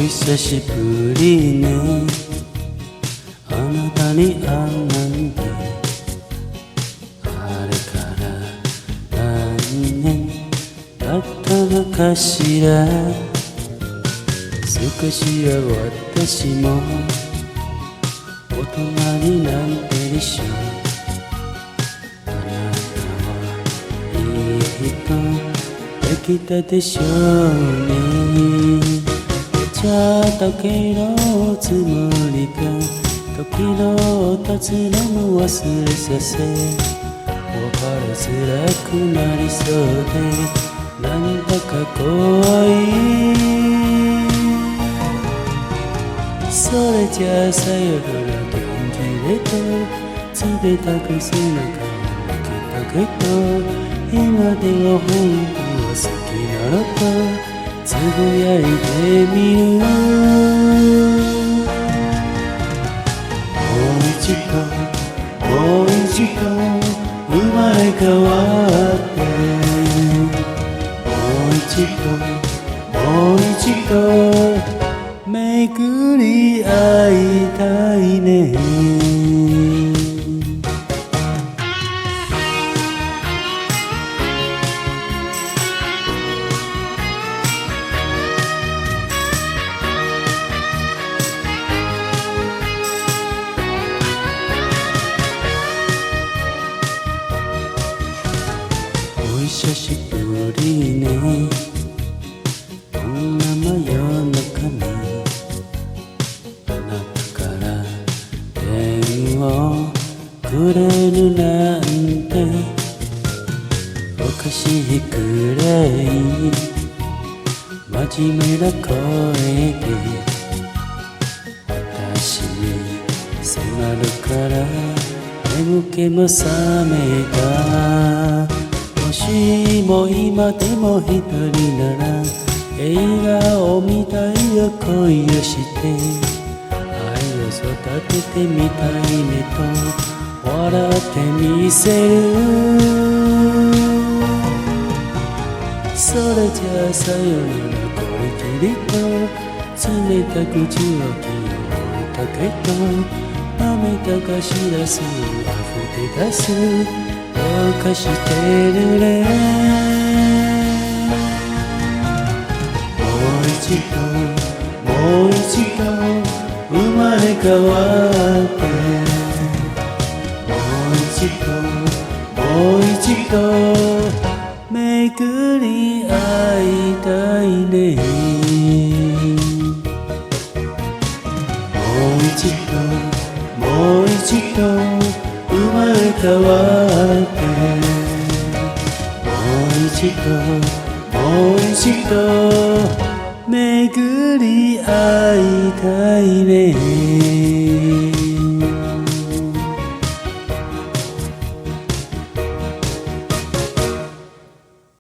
久しぶりねあなたに会うなんてあれから何年経ったのかしら少しは私も大人になんてでしょあなたはいい人できたでしょうねちゃったけのつもりが時の訪れも忘れさせ別れづらくなりそうでなんだか怖いそれじゃあさよなら元気でと冷たく背中を向けたけど今では本当は好きなのとつぶやいてみるもう一度もう一度生まれ変わってもう一度もう一度巡り会いたいねお久しぶりねこんな真夜中にあなたから電話をくれるなんておかしいくらい真面目な声で私に迫るから眠気も覚めたもしも今でも一人なら映画を見たいよ恋をして愛を育ててみたいねと笑ってみせるそれじゃあさよならこれきりと冷たく受話器を置いたけど涙がしらす溢れ出すどうかしてるねもう一度もう一度生まれ変わってもう一度もう一度巡り会いたいねもう一度もう一度生まれ変わってもう一度もう一度巡り会いたいね